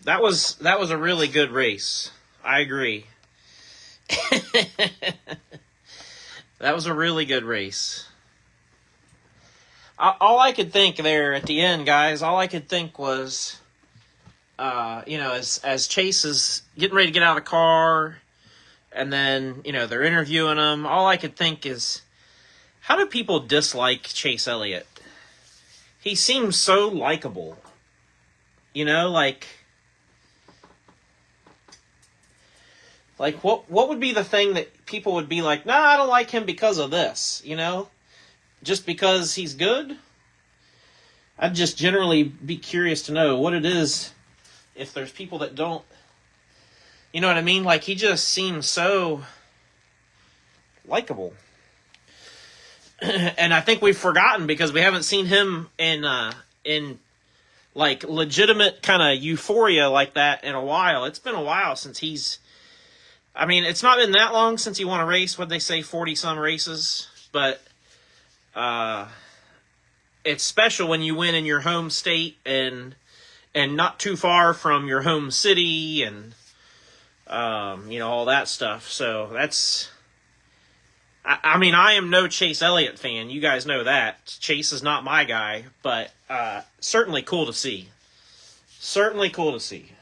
That was a really good race. I agree. That was a really good race. All I could think there at the end, guys, all I could think was, as Chase is getting ready to get out of the car, and then, they're interviewing him, all I could think is, how do people dislike Chase Elliott? He seems so likable. Like what would be the thing that people would be like, nah, I don't like him because of this, just because he's good? I'd just generally be curious to know what it is if there's people that don't, you know what I mean? Like, he just seems so likable. And I think we've forgotten because we haven't seen him in like legitimate kind of euphoria like that in a while. It's been a while since it's not been that long since he won a race. What'd they say, 40-some races? But it's special when you win in your home state and not too far from your home city and, all that stuff. So that's... I am no Chase Elliott fan. You guys know that. Chase is not my guy, but certainly cool to see. Certainly cool to see.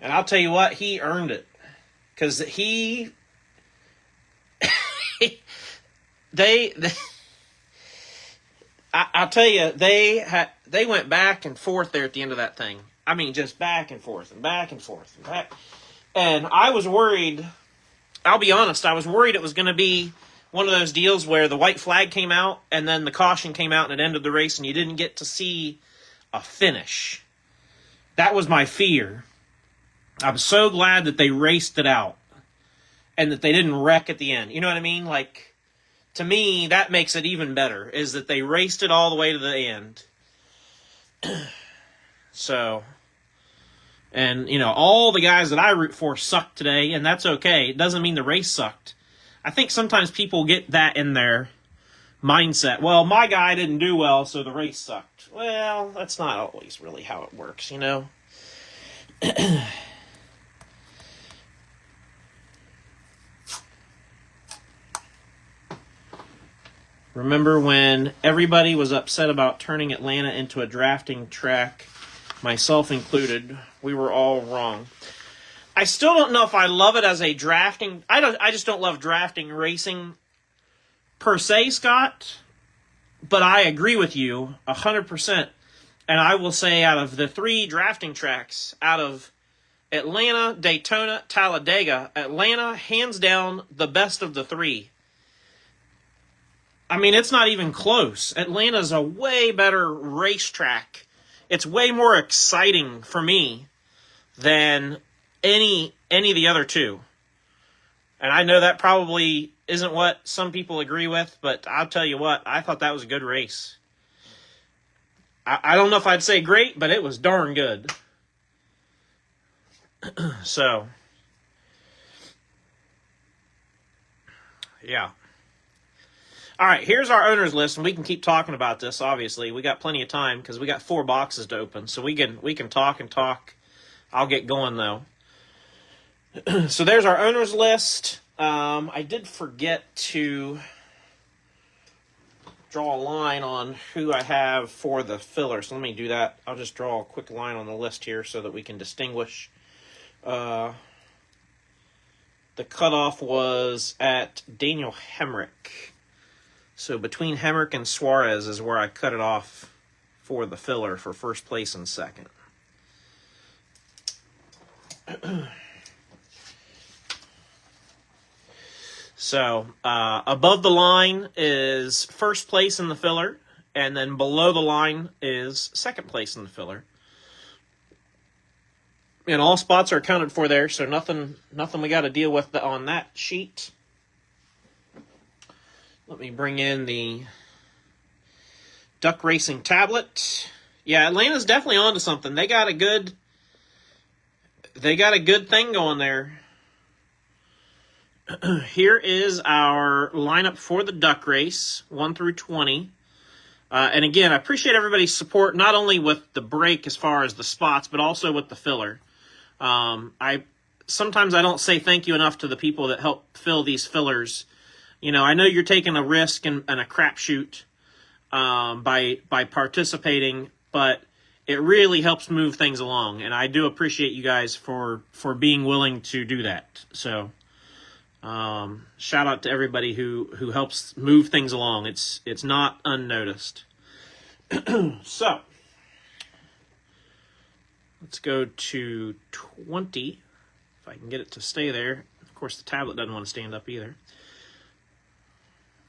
And I'll tell you what, he earned it. Because I'll tell you, they went back and forth there at the end of that thing. I mean, just back and forth and back and forth and back. And I was worried, I'll be honest, I was worried it was going to be one of those deals where the white flag came out and then the caution came out and it ended the race and you didn't get to see a finish. That was my fear. I'm so glad that they raced it out and that they didn't wreck at the end. You know what I mean? Like, to me, that makes it even better, is that they raced it all the way to the end. So, and, all the guys that I root for sucked today, and that's okay. It doesn't mean the race sucked. I think sometimes people get that in their mindset. Well, my guy didn't do well, so the race sucked. Well, that's not always really how it works, Remember when everybody was upset about turning Atlanta into a drafting track, myself included? We were all wrong. I still don't know if I love it as a drafting... I just don't love drafting racing per se, Scott. But I agree with you 100%. And I will say, out of the 3 drafting tracks, out of Atlanta, Daytona, Talladega, Atlanta, hands down, the best of the 3. I mean, it's not even close. Atlanta's a way better racetrack. It's way more exciting for me than any of the other 2. And I know that probably isn't what some people agree with, but I'll tell you what, I thought that was a good race. I don't know if I'd say great, but it was darn good. So, yeah. All right, here's our owners list, and we can keep talking about this, obviously. We got plenty of time because we got 4 boxes to open, so we can talk and talk. I'll get going, though. So there's our owners list. I did forget to draw a line on who I have for the filler, so let me do that. I'll just draw a quick line on the list here so that we can distinguish. The cutoff was at Daniel Hemrick. So between Hemrick and Suarez is where I cut it off for the filler for first place and second. So above the line is first place in the filler, and then below the line is second place in the filler. And all spots are accounted for there, so nothing we got to deal with on that sheet. Let me bring in the Duck Racing tablet. Yeah, Atlanta's definitely onto something. They got a good thing going there. Here is our lineup for the duck race, 1 through 20. And again, I appreciate everybody's support, not only with the break as far as the spots, but also with the filler. Sometimes I don't say thank you enough to the people that help fill these fillers. You know, I know you're taking a risk and a crapshoot by participating, but it really helps move things along, and I do appreciate you guys for being willing to do that. So, shout out to everybody who helps move things along. It's not unnoticed. So, let's go to 20. If I can get it to stay there. Of course, the tablet doesn't want to stand up either.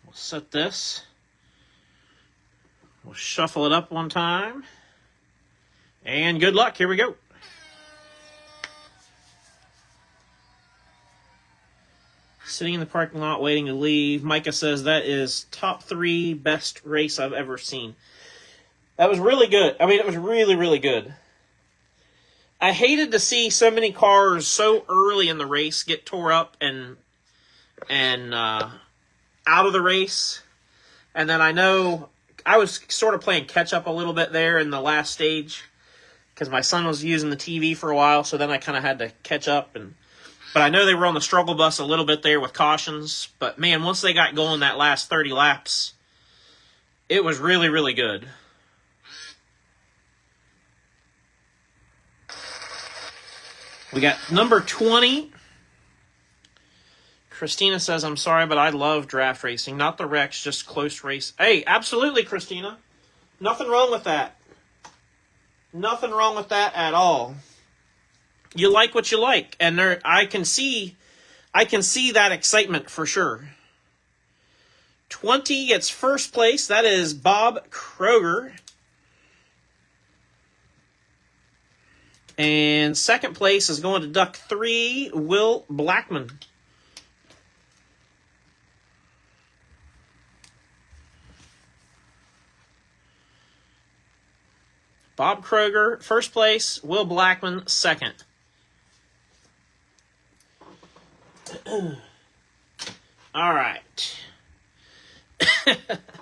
We'll set this. We'll shuffle it up one time. And good luck. Here we go. Sitting in the parking lot waiting to leave. Micah says that is top 3 best race I've ever seen. That was really good. I mean, it was really, really good. I hated to see so many cars so early in the race get tore up and out of the race. And then I know I was sort of playing catch up a little bit there in the last stage, because my son was using the TV for a while, so then I kind of had to catch up. But I know they were on the struggle bus a little bit there with cautions. But, man, once they got going that last 30 laps, it was really, really good. We got number 20. Christina says, I'm sorry, but I love draft racing. Not the wrecks, just close race. Hey, absolutely, Christina. Nothing wrong with that. Nothing wrong with that at all. You like what you like, and I can see that excitement for sure. 20 gets first place. That is Bob Kroger. And second place is going to Duck 3, Will Blackman. Bob Kroger, first place. Will Blackman, second. All right.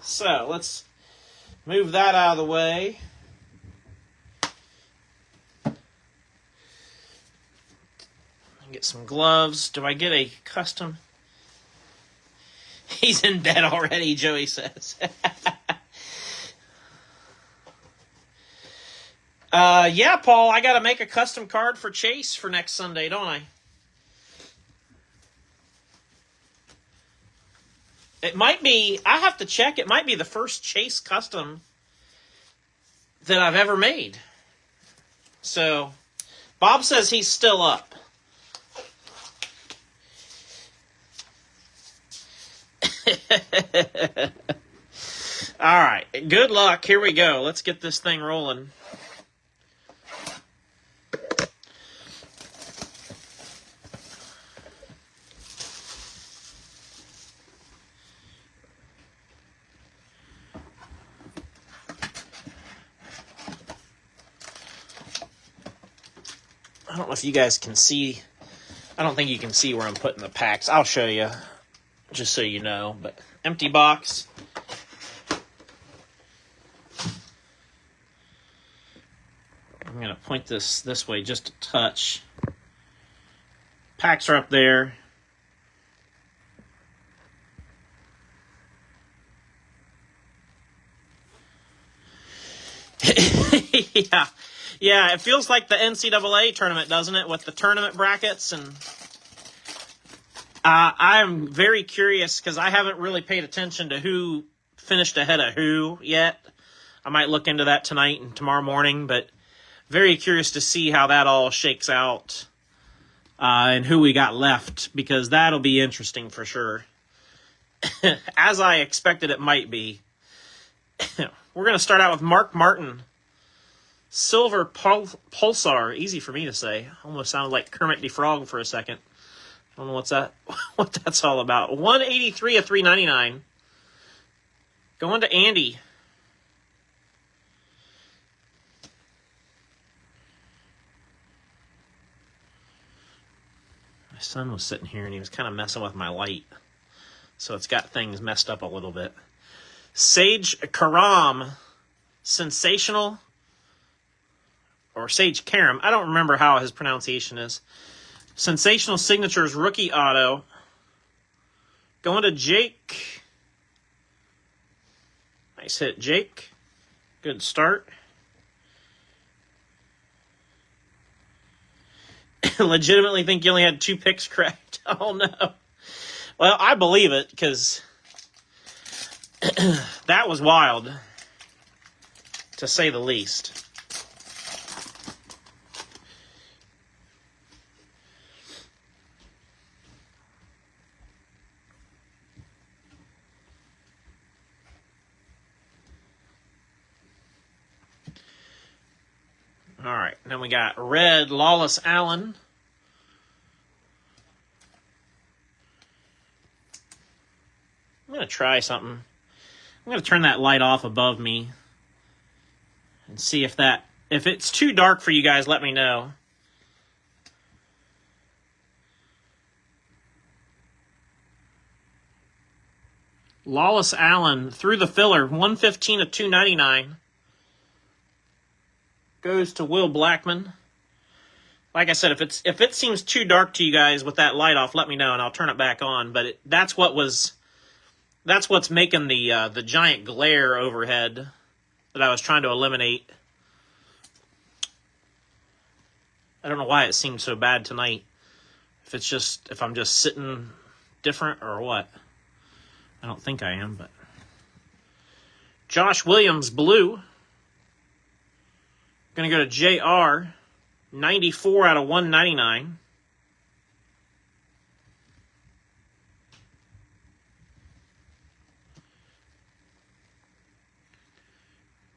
So, let's move that out of the way. Get some gloves. Do I get a custom? He's in bed already, Joey says. Yeah, Paul, I got to make a custom card for Chase for next Sunday, don't I? It might be, I have to check, it might be the first Chase custom that I've ever made. So, Bob says he's still up. All right, good luck. Here we go. Let's get this thing rolling. I don't know if you guys can see. I don't think you can see where I'm putting the packs. I'll show you, just so you know. But empty box. I'm going to point this way just a touch. Packs are up there. Yeah. Yeah, it feels like the NCAA tournament, doesn't it, with the tournament brackets? And I'm very curious because I haven't really paid attention to who finished ahead of who yet. I might look into that tonight and tomorrow morning, but very curious to see how that all shakes out and who we got left, because that'll be interesting for sure. As I expected it might be. We're going to start out with Mark Martin. Silver Pulsar, easy for me to say. Almost sounded like Kermit the Frog for a second. I don't know what that's all about. 183 of 399. Going to Andy. son was sitting here and he was kind of messing with my light. So it's got things messed up a little bit. Sage Karam, sensational, or Sage Karam. I don't remember how his pronunciation is. Sensational Signatures rookie auto. Going to Jake. Nice hit, Jake. Good start. Legitimately think you only had 2 picks correct. Oh, no. Well, I believe it, because that was wild, to say the least. All right, then we got red Lawless Allen. I'm going to try something. I'm going to turn that light off above me and see if it's too dark for you guys, let me know. Lawless Allen through the filler, 115 of 299. Goes to Will Blackman. Like I said, if it seems too dark to you guys with that light off, let me know and I'll turn it back on. But that's what's making the giant glare overhead that I was trying to eliminate. I don't know why it seems so bad tonight. If I'm just sitting different or what. I don't think I am, but Josh Williams blue. Going to go to JR, 94 out of 199.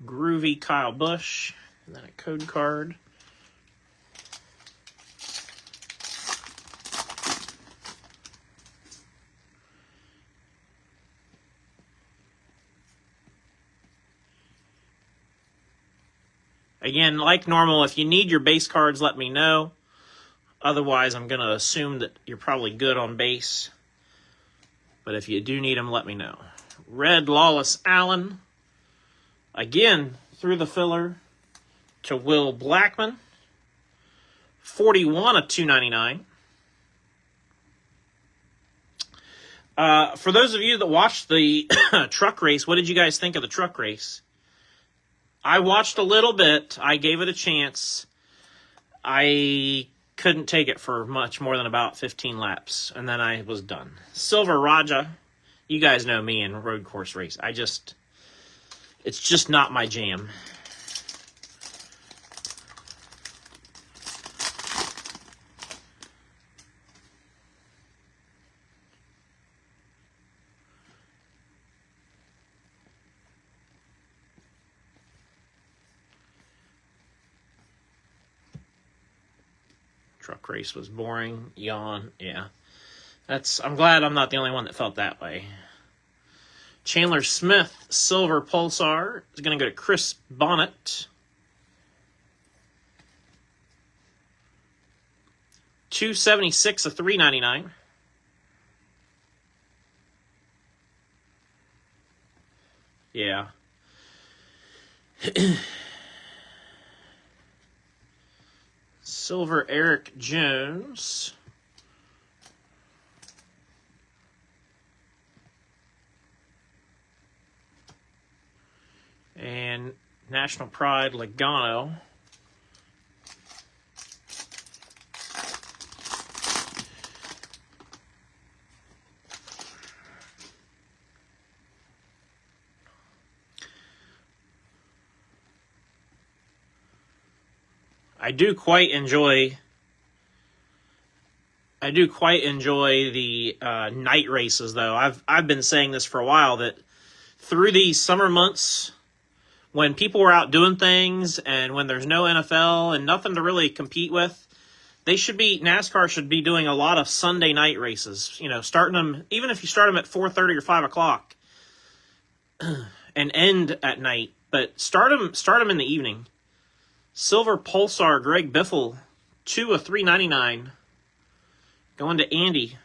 Groovy Kyle Busch, and then a code card. Again, like normal, if you need your base cards, let me know. Otherwise, I'm going to assume that you're probably good on base. But if you do need them, let me know. Red Lawless Allen. Again, through the filler to Will Blackman. 41 of 299. For those of you that watched the truck race, what did you guys think of the truck race? I watched a little bit. I gave it a chance. I couldn't take it for much more than about 15 laps, and then I was done. Silver Raja, you guys know me in road course race. It's just not my jam. Truck race was boring. Yawn. Yeah. I'm glad I'm not the only one that felt that way. Chandler Smith, Silver Pulsar, is going to go to Chris Bonnet. 276 of 399. Yeah. Silver Eric Jones. And National Pride Logano. I do quite enjoy the night races, though. I've been saying this for a while, that through these summer months, when people are out doing things and when there's no NFL and nothing to really compete with, NASCAR should be doing a lot of Sunday night races. You know, starting them, even if you start them at 4:30 or 5 o'clock, and end at night, but start them in the evening. Silver Pulsar Greg Biffle, 2 of 399. Going to Andy.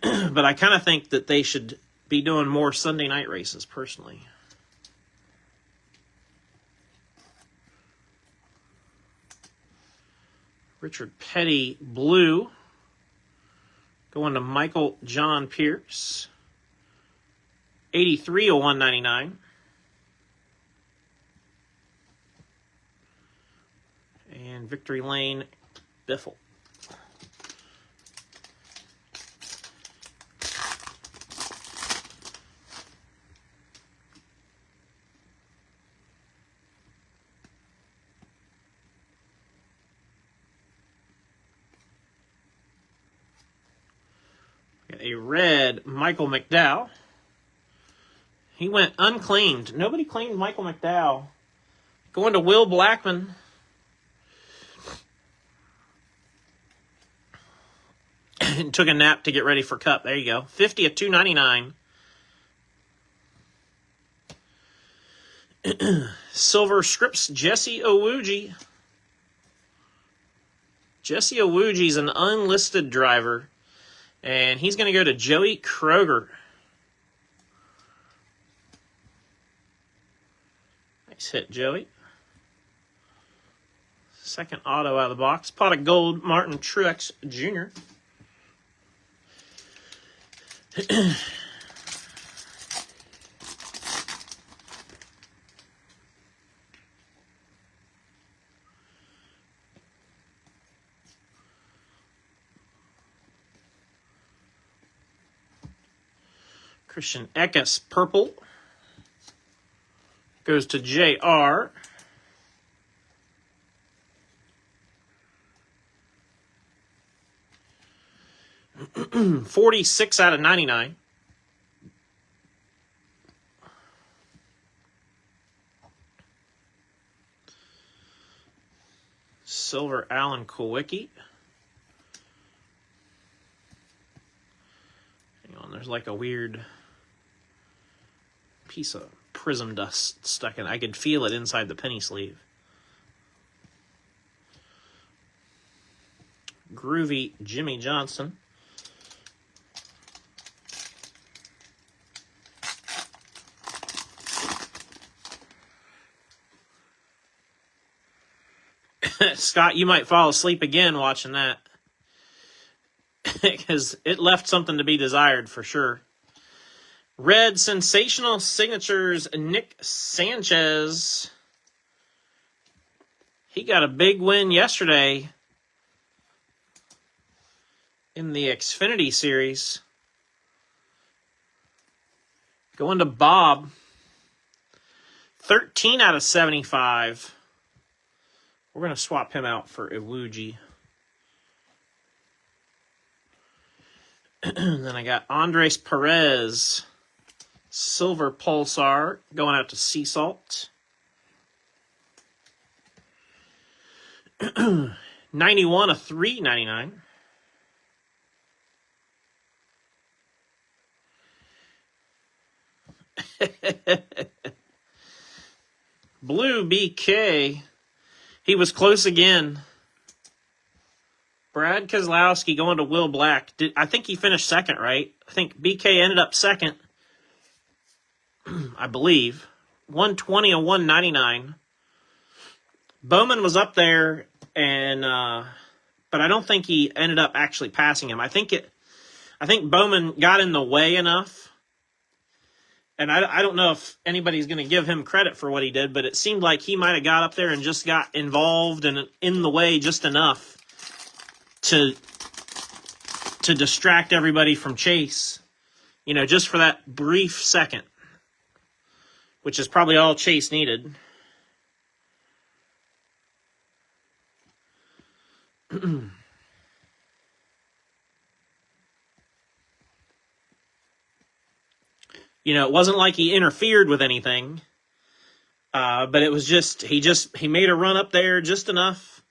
But I kind of think that they should be doing more Sunday night races, personally. Richard Petty, blue. Going to Michael John Pierce. 83 of 199. And Victory Lane, Biffle. A red Michael McDowell. He went unclaimed. Nobody claimed Michael McDowell. Going to Will Blackman. And took a nap to get ready for Cup. There you go. 50 of 299. Silver Scripts, Jesse Owuji. Jesse Owuji's an unlisted driver. And he's going to go to Joey Kroger. Nice hit, Joey. Second auto out of the box. Pot of gold, Martin Truex Jr. Christian Eckes, purple. Goes to JR. $46 out of 99. Silver Alan Kulwicki. Hang on, there's like a weird piece of Prizm dust stuck in. I could feel it inside the penny sleeve. Groovy Jimmy Johnson. Scott, you might fall asleep again watching that. Because it left something to be desired for sure. Red Sensational Signatures, Nick Sanchez. He got a big win yesterday in the Xfinity Series. Going to Bob. 13 out of 75. We're going to swap him out for Iwuji. Then I got Andres Perez. Silver Pulsar going out to Sea Salt. 91 of 399. Blue BK. He was close again. Brad Keselowski going to Will Black. I think he finished second, right? I think BK ended up second. I believe. 120 and 199. Bowman was up there, and but I don't think he ended up actually passing him. I think Bowman got in the way enough. And I don't know if anybody's going to give him credit for what he did, but it seemed like he might have got up there and just got involved and in the way just enough to distract everybody from Chase, just for that brief second, which is probably all Chase needed. It wasn't like he interfered with anything, but it was just he made a run up there just enough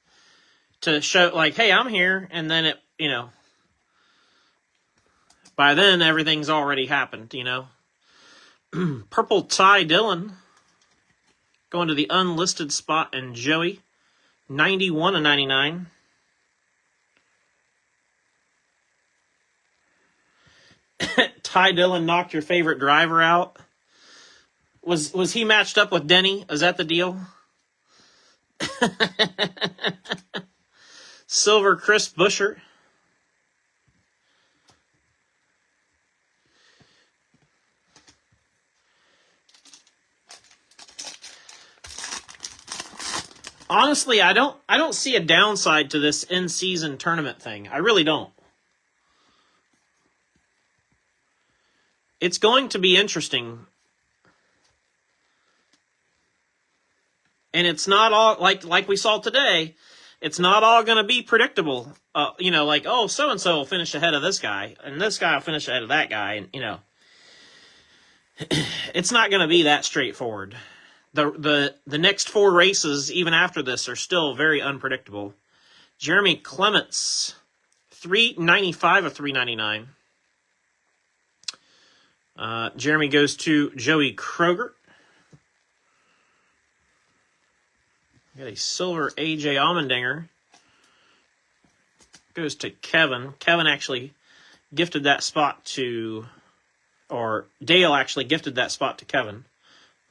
to show, like, hey, I'm here, and then by then everything's already happened, Purple Ty Dillon going to the unlisted spot, and Joey, 91 of 99. Ty Dillon knocked your favorite driver out. Was he matched up with Denny? Is that the deal? Silver Chris Buescher. Honestly, I don't see a downside to this in-season tournament thing. I really don't. It's going to be interesting. And it's not all like we saw today. It's not all going to be predictable. Like, oh, so-and-so will finish ahead of this guy, and this guy will finish ahead of that guy, and it's not going to be that straightforward. The next 4 races, even after this, are still very unpredictable. Jeremy Clements, 395 of 399. Jeremy goes to Joey Kroger. Got a silver AJ Allmendinger. Goes to Kevin. Kevin actually gifted that spot to, or Dale actually gifted that spot to Kevin.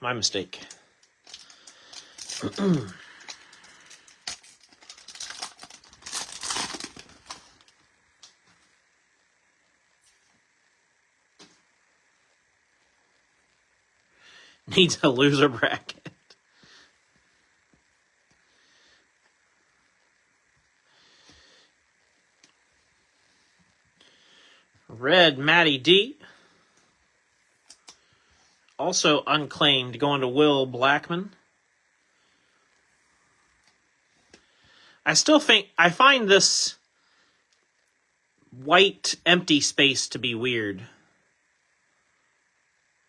My mistake. Needs a loser bracket. Red Matty D. Also unclaimed, going to Will Blackman. I find this white empty space to be weird.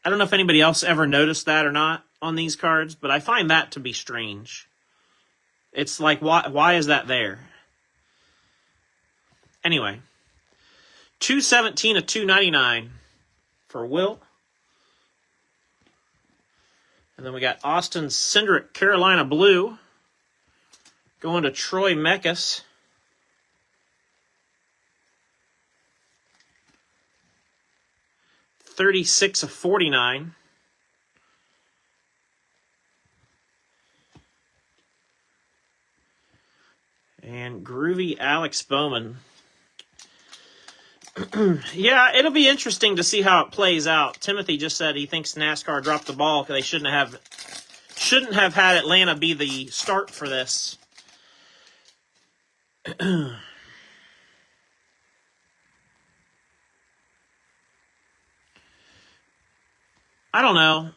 I don't know if anybody else ever noticed that or not on these cards, but I find that to be strange. It's like, why is that there? Anyway, 217 of 299 for Will. And then we got Austin Cindric, Carolina Blue, going to Troy Mekis. $36 of $49. And groovy Alex Bowman. Yeah, it'll be interesting to see how it plays out. Timothy just said he thinks NASCAR dropped the ball because they shouldn't have had Atlanta be the start for this. I don't know.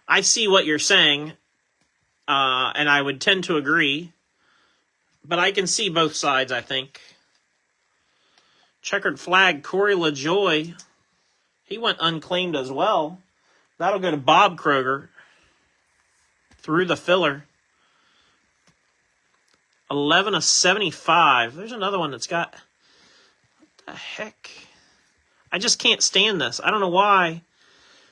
I see what you're saying, and I would tend to agree, but I can see both sides, I think. Checkered flag, Corey LaJoy. He went unclaimed as well. That'll go to Bob Kroger. Through the filler. 11 of 75. There's another one that's got... What the heck? I just can't stand this. I don't know why.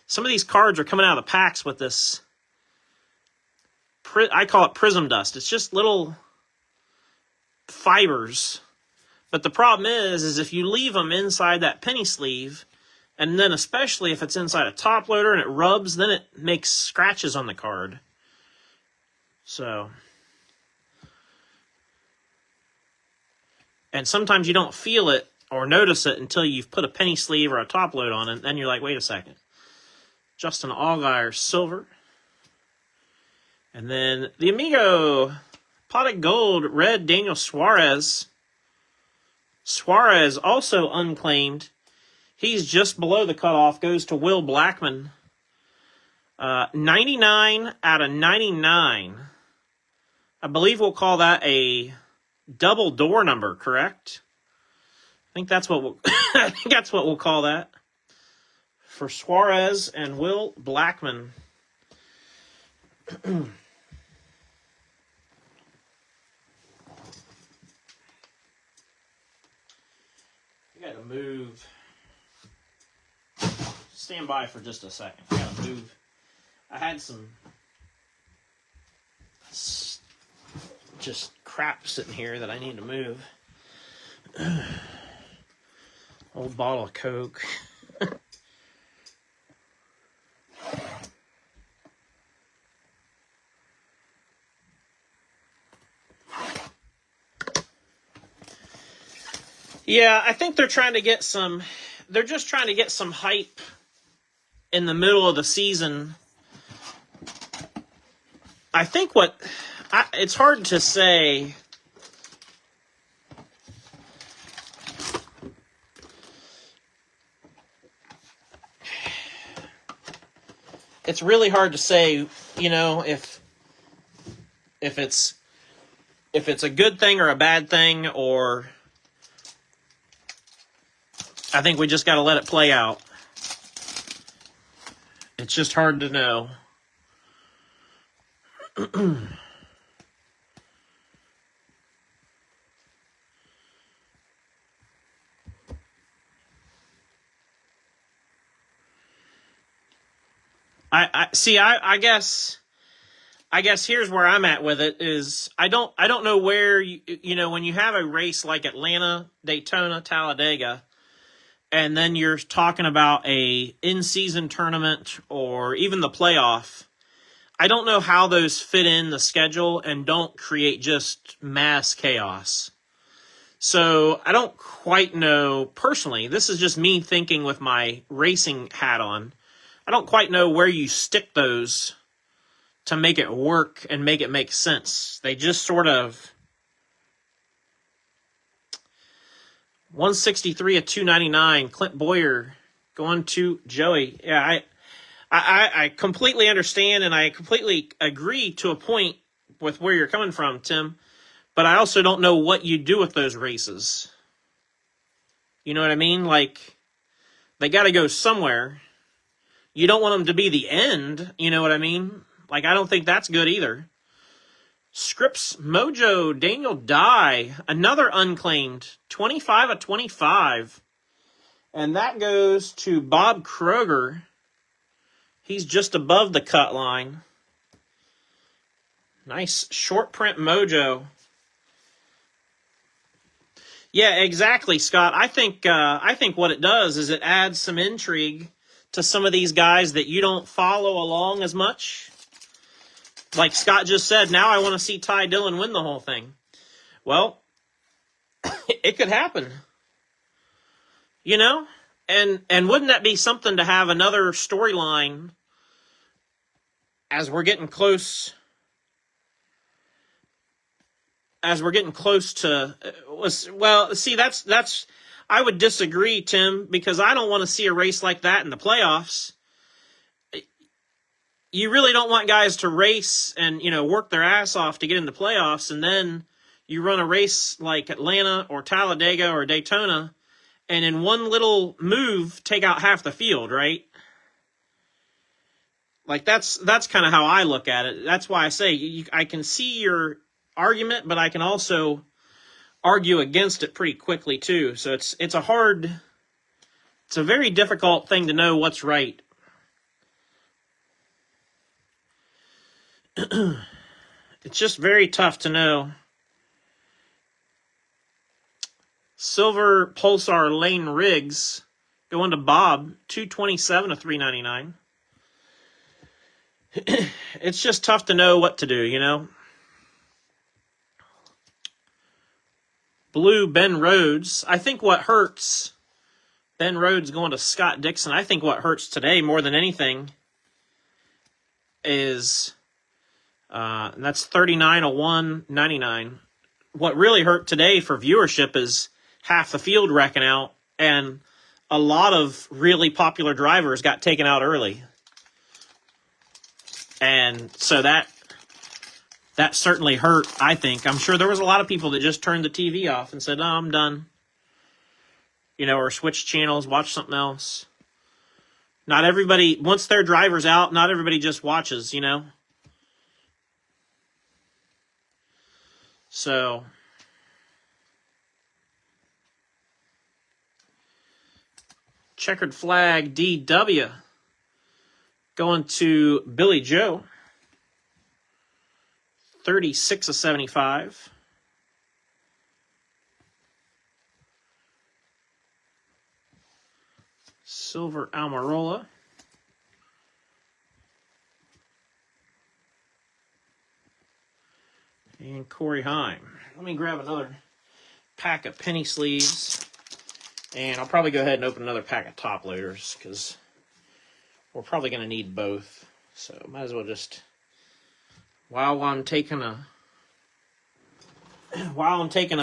Some of these cards are coming out of the packs with this. I call it Prizm dust. It's just little fibers. But the problem is if you leave them inside that penny sleeve, and then especially if it's inside a top loader and it rubs, then it makes scratches on the card. So... And sometimes you don't feel it or notice it until you've put a penny sleeve or a top load on it, and then you're like, wait a second. Justin Allgaier, silver. And then the Amigo Potted Gold, red, Daniel Suarez. Suarez also unclaimed. He's just below the cutoff, goes to Will Blackman. 99 out of 99. I believe we'll call that a double door number, correct? I think that's what we'll call that. For Suarez and Will Blackman. You gotta move. Stand by for just a second. I gotta move. I had some just crap sitting here that I need to move. Old bottle of Coke. Yeah, I think they're trying to get some. They're just trying to get some hype in the middle of the season. I think it's hard to say. It's really hard to say, if it's a good thing or a bad thing, or I think we just got to let it play out. It's just hard to know. I see. I guess here's where I'm at with it is I don't know where when you have a race like Atlanta, Daytona, Talladega, and then you're talking about a in-season tournament or even the playoff. I don't know how those fit in the schedule and don't create just mass chaos. So I don't quite know personally. This is just me thinking with my racing hat on. I don't quite know where you stick those to make it work and make it make sense. They just sort of 163 at 299. Clint Boyer going to Joey. Yeah, I completely understand and I completely agree to a point with where you're coming from, Tim. But I also don't know what you do with those races. You know what I mean? Like, they got to go somewhere. You don't want them to be the end. You know what I mean? Like, I don't think that's good either. Scripps Mojo, Daniel Dye, another unclaimed, 25 of 25. And that goes to Bob Kroger. He's just above the cut line. Nice short print Mojo. Yeah, exactly, Scott. I think what it does is it adds some intrigue to some of these guys that you don't follow along as much. Like Scott just said, now I want to see Ty Dillon win the whole thing. Well, it could happen. And wouldn't that be something to have another storyline as we're getting close to, well, see, that's I would disagree, Tim, because I don't want to see a race like that in the playoffs. You really don't want guys to race and, work their ass off to get in the playoffs, and then you run a race like Atlanta or Talladega or Daytona, and in one little move, take out half the field, right? Like, that's kind of how I look at it. That's why I say I can see your argument, but I can also argue against it pretty quickly, too. So it's a very difficult thing to know what's right. It's just very tough to know. Silver Pulsar Lane Riggs going to Bob, 227 to 399. It's just tough to know what to do, Blue Ben Rhodes. I think what hurts, Ben Rhodes going to Scott Dixon, I think what hurts today more than anything is that's 39 of 199. What really hurt today for viewership is half the field wrecking out, and a lot of really popular drivers got taken out early. And so that certainly hurt, I think. I'm sure there was a lot of people that just turned the TV off and said, "Oh, I'm done." Or switched channels, watch something else. Not everybody, once their driver's out, not everybody just watches, So, checkered flag DW going to Billy Joe, 36 of 75. Silver Almirola. And Corey Heim. Let me grab another pack of penny sleeves. And I'll probably go ahead and open another pack of top loaders because we're probably going to need both. So might as well just, while I'm taking a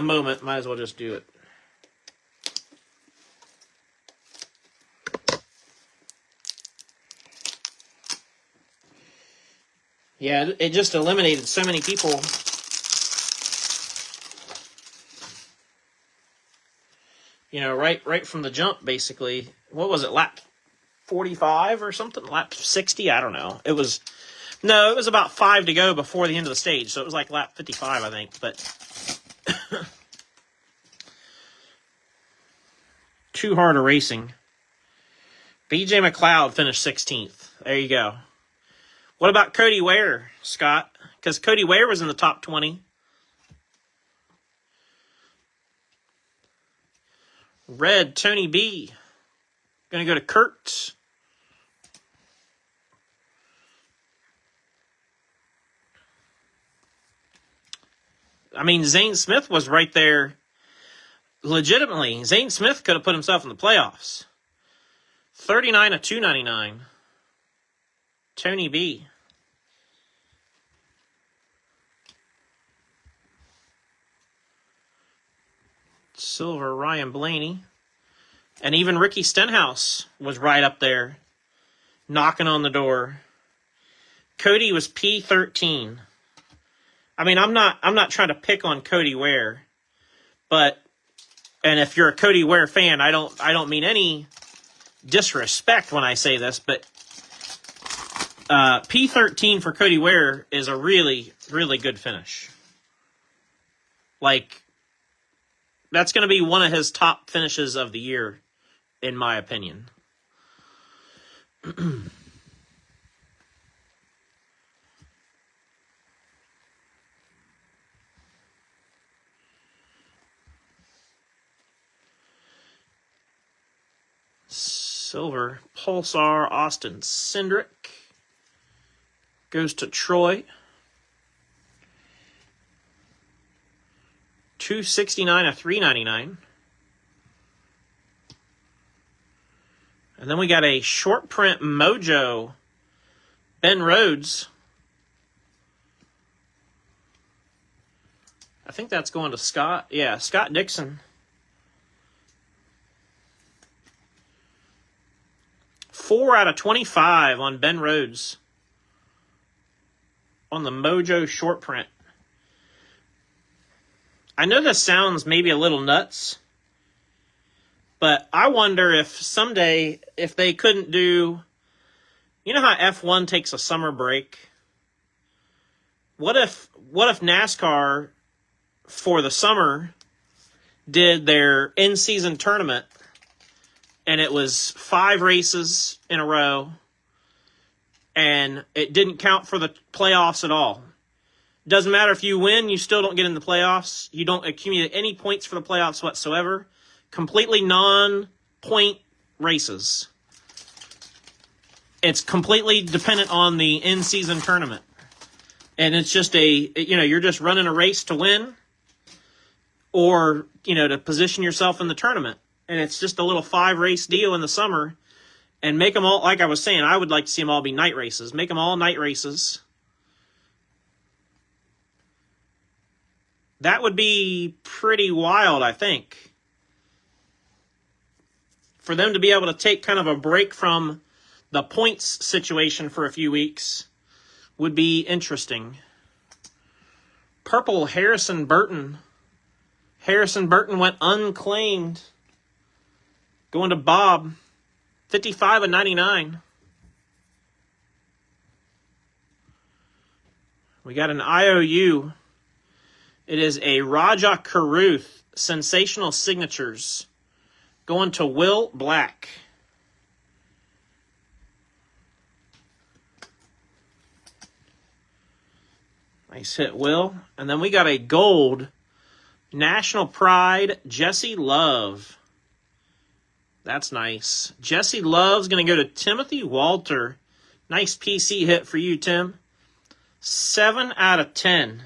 moment, might as well just do it. Yeah, it just eliminated so many people. You know, right from the jump, basically. What was it, lap 45 or something? Lap 60? I don't know. It was about 5 to go before the end of the stage, so it was like lap 55, I think. But too hard a racing. BJ McLeod finished 16th. There you go. What about Cody Ware, Scott? Because Cody Ware was in the top 20. Red, Tony B. Going to go to Kurt. I mean, Zane Smith was right there. Legitimately, Zane Smith could have put himself in the playoffs. 39 of 299. Tony B. Silver, Ryan Blaney. And even Ricky Stenhouse was right up there, knocking on the door. Cody was P13. I mean, I'm not trying to pick on Cody Ware, but, and if you're a Cody Ware fan, I don't mean any disrespect when I say this, but P13 for Cody Ware is a really, really good finish. Like, that's going to be one of his top finishes of the year, in my opinion. Silver, Pulsar, Austin Cindric. Goes to Troy. 269 of 399. And then we got a short print Mojo, Ben Rhodes. I think that's going to Scott. Yeah, Scott Dixon. 4 out of 25 on Ben Rhodes. On the Mojo short print. I know this sounds maybe a little nuts, but I wonder if someday, if they couldn't do, you know how F1 takes a summer break? What if NASCAR for the summer did their in-season tournament and it was 5 races in a row and it didn't count for the playoffs at all? Doesn't matter if you win, you still don't get in the playoffs. You don't accumulate any points for the playoffs whatsoever. Completely non-point races. It's completely dependent on the in-season tournament. And it's just you're just running a race to win or, to position yourself in the tournament. And it's just a little 5-race deal in the summer. And make them all, like I was saying, I would like to see them all be night races. Make them all night races. That would be pretty wild, I think. For them to be able to take kind of a break from the points situation for a few weeks would be interesting. Purple, Harrison Burton. Harrison Burton went unclaimed. Going to Bob. 55 of 99. We got an IOU. It is a Raja Caruth, Sensational Signatures, going to Will Black. Nice hit, Will. And then we got a gold, National Pride, Jesse Love. That's nice. Jesse Love's going to go to Timothy Walter. Nice PC hit for you, Tim. 7 out of 10.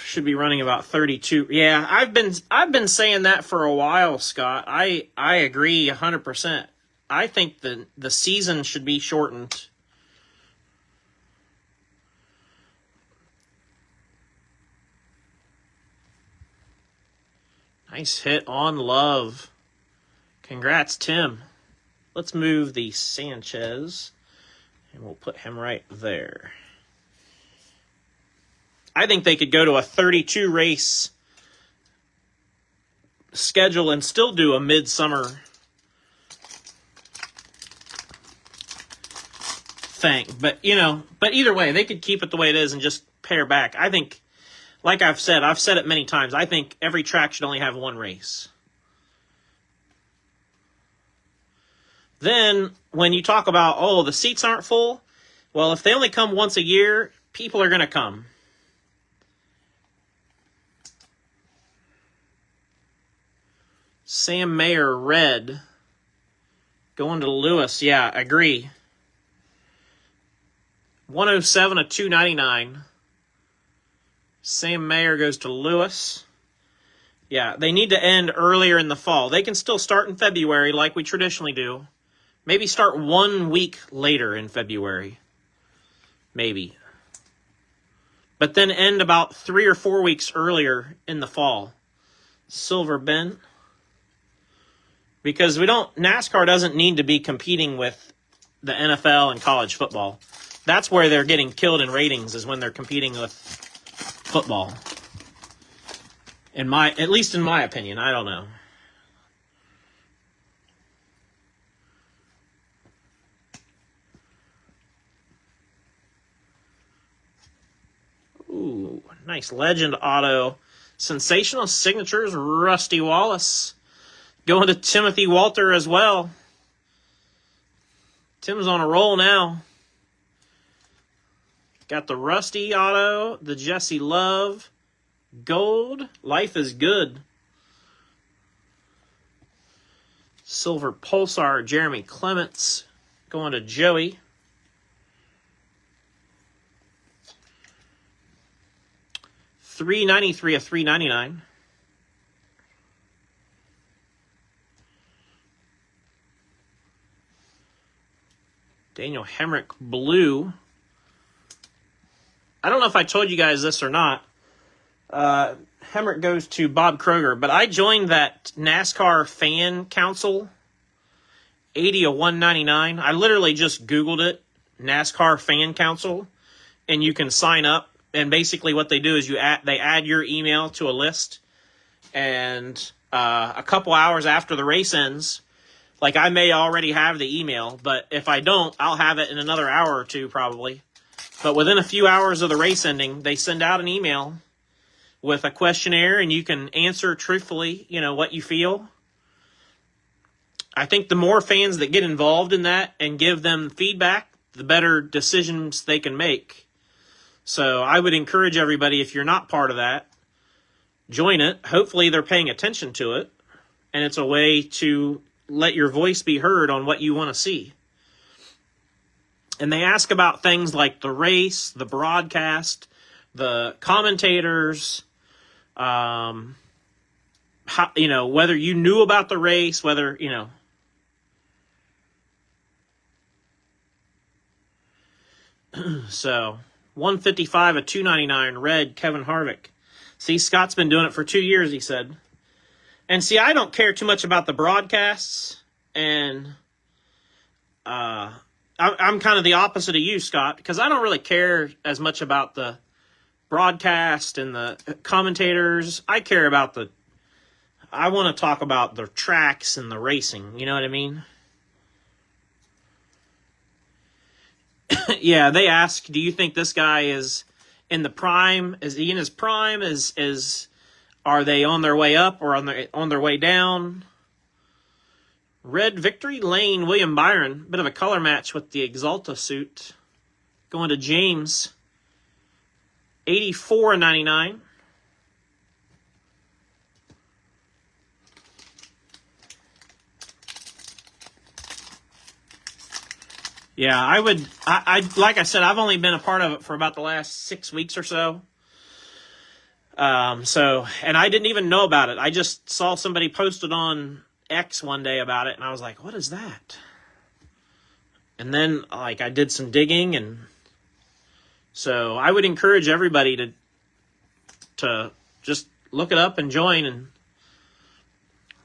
Should be running about 32. Yeah, I've been saying that for a while, Scott. I agree 100%. I think the season should be shortened. Nice hit on Love. Congrats, Tim. Let's move the Sanchez, and we'll put him right there. I think they could go to a 32 race schedule and still do a midsummer thing. But either way, they could keep it the way it is and just pare back. I think, like I've said it many times, I think every track should only have one race. Then, when you talk about, the seats aren't full, well, if they only come once a year, people are going to come. Sam Mayer, red. Going to Lewis. Yeah, agree. 107 of 299. Sam Mayer goes to Lewis. Yeah, they need to end earlier in the fall. They can still start in February like we traditionally do. Maybe start 1 week later in February. Maybe. But then end about 3 or 4 weeks earlier in the fall. Silver Ben. Because NASCAR doesn't need to be competing with the NFL and college football. That's where they're getting killed in ratings, is when they're competing with football. At least in my opinion, I don't know. Ooh, nice legend auto. Sensational signatures, Rusty Wallace. Going to Timothy Walter as well. Tim's on a roll now. Got the Rusty auto, the Jesse Love, gold. Life is good. Silver Pulsar, Jeremy Clements. Going to Joey. $393 of $399. Daniel Hemrick, blue. I don't know if I told you guys this or not. Hemrick goes to Bob Kroger, but I joined that NASCAR fan council, 80 of 199. I literally just Googled it, NASCAR fan council, and you can sign up. And basically what they do is they add your email to a list, and a couple hours after the race ends, like I may already have the email, but if I don't, I'll have it in another hour or two probably. But within a few hours of the race ending, they send out an email with a questionnaire, and you can answer truthfully, what you feel. I think the more fans that get involved in that and give them feedback, the better decisions they can make. So I would encourage everybody, if you're not part of that, join it. Hopefully they're paying attention to it, and it's a way to let your voice be heard on what you want to see. And they ask about things like the race, the broadcast, the commentators, how, whether you knew about the race, whether, So, 155 of 299, red, Kevin Harvick. See, Scott's been doing it for 2 years, he said. And see, I don't care too much about the broadcasts, and I'm kind of the opposite of you, Scott, because I don't really care as much about the broadcast and the commentators. I want to talk about the tracks and the racing, you know what I mean? Yeah, they ask, do you think this guy is in the prime? Is he in his prime? Are they on their way up or on their way down? Red Victory Lane, William Byron. Bit of a color match with the Exalta suit. Going to James. 84.99. Yeah, I like I said, I've only been a part of it for about the last 6 weeks or so. And I didn't even know about it. I just saw somebody posted on X one day about it, and I was like, what is that? And then, like, I did some digging, and so I would encourage everybody to just look it up and join and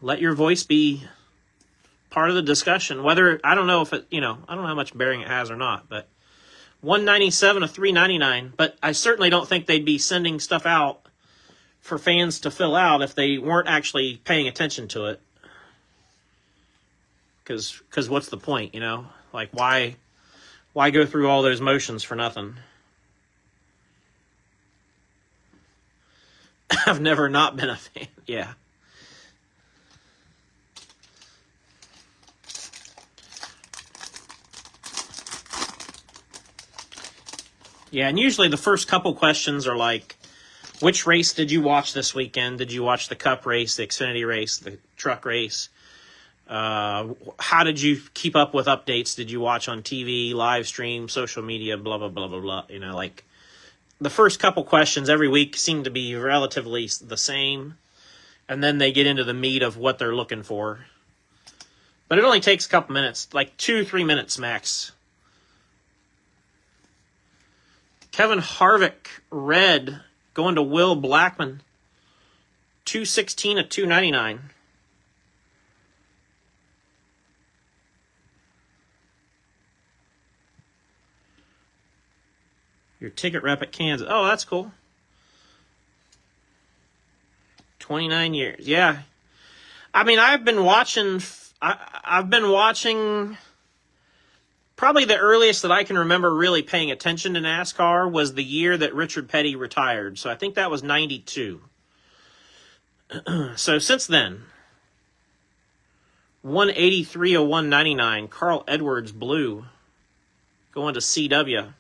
let your voice be part of the discussion. Whether, I don't know if it, I don't know how much bearing it has or not, but $197 to $399. But I certainly don't think they'd be sending stuff out for fans to fill out if they weren't actually paying attention to it. Because what's the point, Like, why go through all those motions for nothing? I've never not been a fan. Yeah. Yeah, and usually the first couple questions are like, which race did you watch this weekend? Did you watch the Cup race, the Xfinity race, the truck race? How did you keep up with updates? Did you watch on TV, live stream, social media, blah, blah, blah, blah, blah. Like the first couple questions every week seem to be relatively the same. And then they get into the meat of what they're looking for. But it only takes a couple minutes, like 2-3 minutes max. Kevin Harvick, red, going to Will Blackman. 216 at $299. Your ticket rep at Kansas. Oh, that's cool. 29 years. Yeah. I mean, I've been watching probably the earliest that I can remember really paying attention to NASCAR was the year that Richard Petty retired. So I think that was 92. So since then, 183 of 199, Carl Edwards blue, going to CW.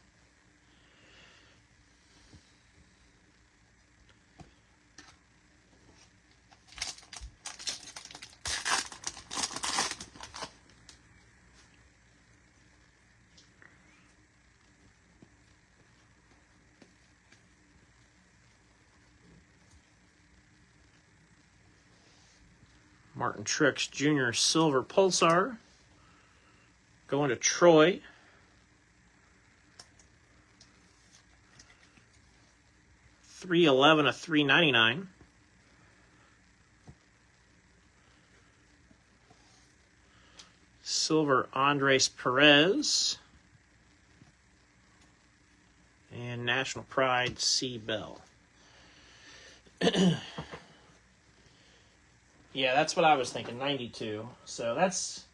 Martin Truex Jr. Silver Pulsar. Going to Troy. $311 of $399. Silver Andres Perez. And National Pride C. Bell. Yeah, that's what I was thinking, 92. So that's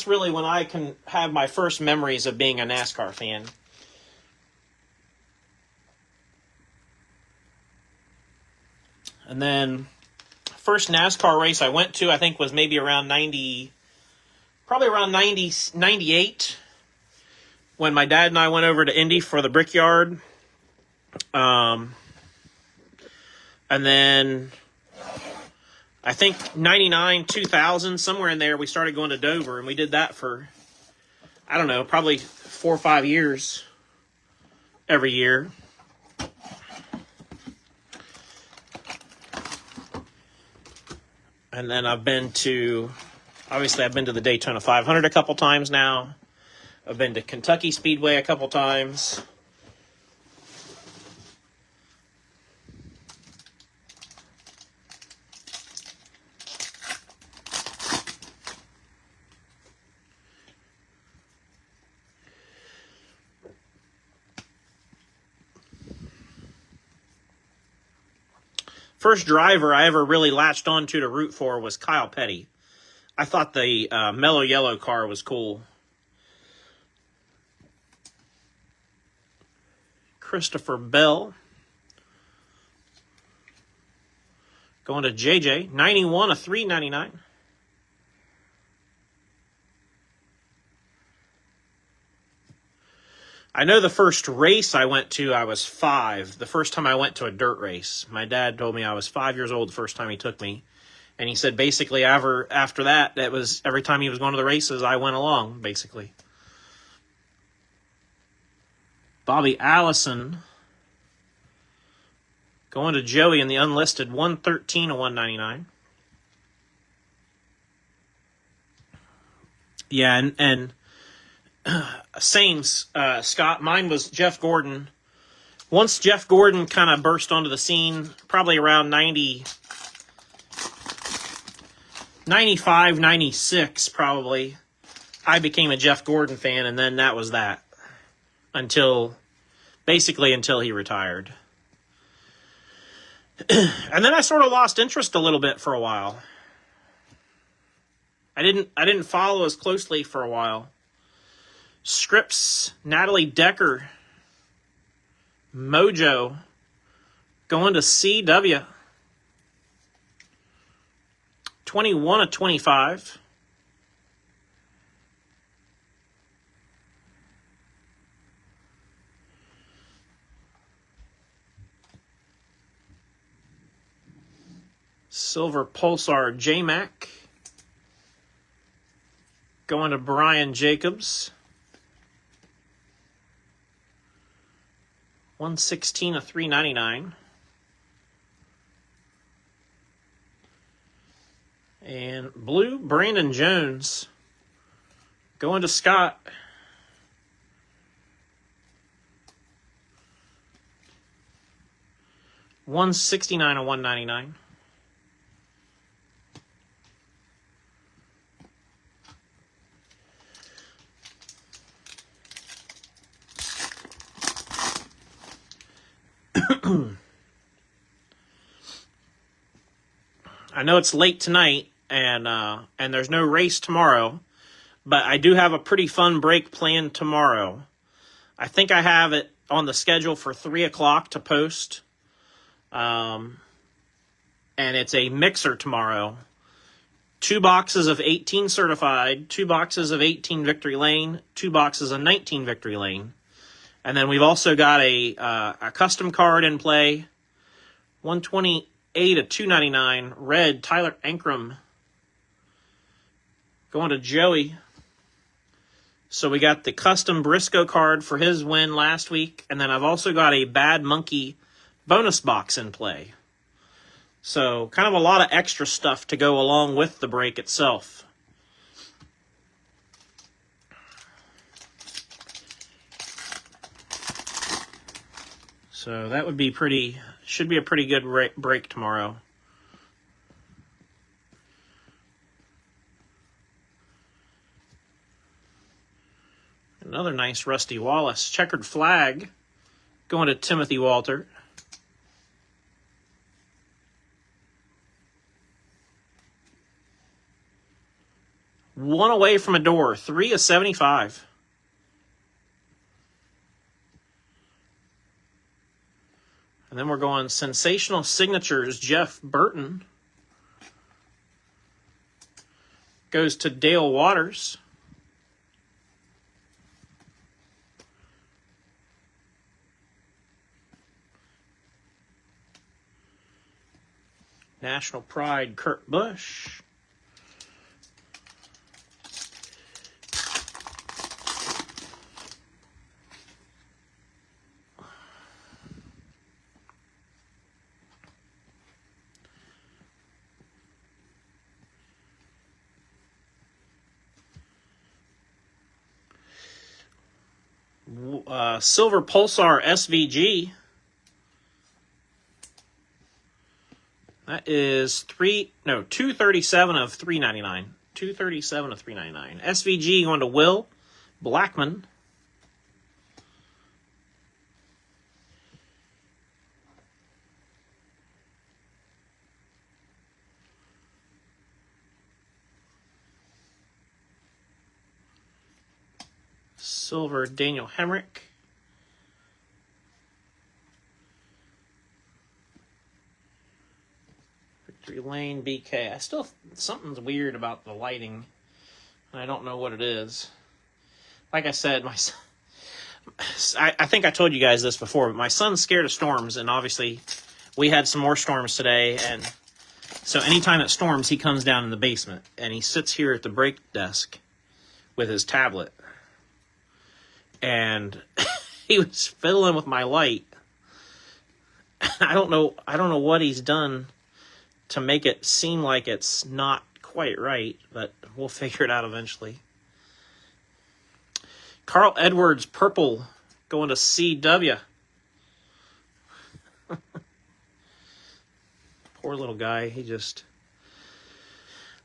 really when I can have my first memories of being a NASCAR fan. And then first NASCAR race I went to, I think, was maybe around 98, when my dad and I went over to Indy for the Brickyard. And then I think 99, 2000, somewhere in there, we started going to Dover, and we did that for, I don't know, probably 4 or 5 years every year. And then I've been to the Daytona 500 a couple times now. I've been to Kentucky Speedway a couple times. First driver I ever really latched onto to root for was Kyle Petty. I thought the mellow yellow car was cool. Christopher Bell. Going to JJ. 91 of 399. I know the first race I went to, I was 5. The first time I went to a dirt race. My dad told me I was 5 years old the first time he took me. And he said basically after that, that was every time he was going to the races, I went along, basically. Bobby Allison going to Joey in the unlisted, 113 of 199. Yeah, and same, Scott. Mine was Jeff Gordon. Once Jeff Gordon kind of burst onto the scene, probably around 95, 96, probably, I became a Jeff Gordon fan, and then that was that. Basically until he retired. And then I sort of lost interest a little bit for a while. I didn't follow as closely for a while. Scripps, Natalie Decker, Mojo, going to CW. 21 of 25. Silver Pulsar J-Mac. Going to Brian Jacobs. 116 of 399. And blue, Brandon Jones. Going to Scott. $169 of $199. I know it's late tonight, and there's no race tomorrow, but I do have a pretty fun break planned tomorrow. I think I have it on the schedule for 3 o'clock to post, and it's a mixer tomorrow. 2 boxes of 18 certified, 2 boxes of 18 Victory Lane, 2 boxes of 19 Victory Lane. And then we've also got a custom card in play, 128 of 299, red, Tyler Ankrum. Going to Joey. So we got the custom Briscoe card for his win last week, and then I've also got a Bad Monkey bonus box in play. So kind of a lot of extra stuff to go along with the break itself. So that would be should be a pretty good break tomorrow. Another nice Rusty Wallace. Checkered flag. Going to Timothy Walter. One away from a door. 3 of 75. And then we're going Sensational Signatures. Jeff Burton. Goes to Dale Waters. National Pride, Kurt Busch. Silver Pulsar SVG. That is 237 of 399. 237 of 399. SVG going to Will Blackman. Silver Daniel Hemrick. Victory Lane BK. Something's weird about the lighting. I don't know what it is. Like I said, I think I told you guys this before, but my son's scared of storms, and obviously we had some more storms today, and so anytime it storms, he comes down in the basement, and he sits here at the break desk with his tablet, and he was fiddling with my light. I don't know what he's done to make it seem like it's not quite right, but we'll figure it out eventually. Carl Edwards, purple, going to CW. Poor little guy. He just...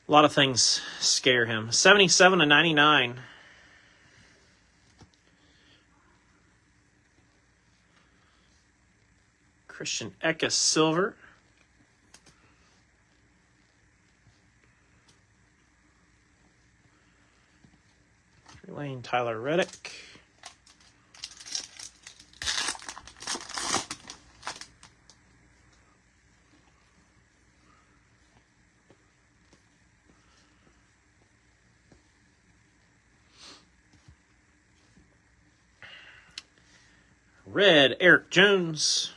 a lot of things scare him. 77/99. Christian Eckes, silver. Lane Tyler Reddick. Red, Eric Jones.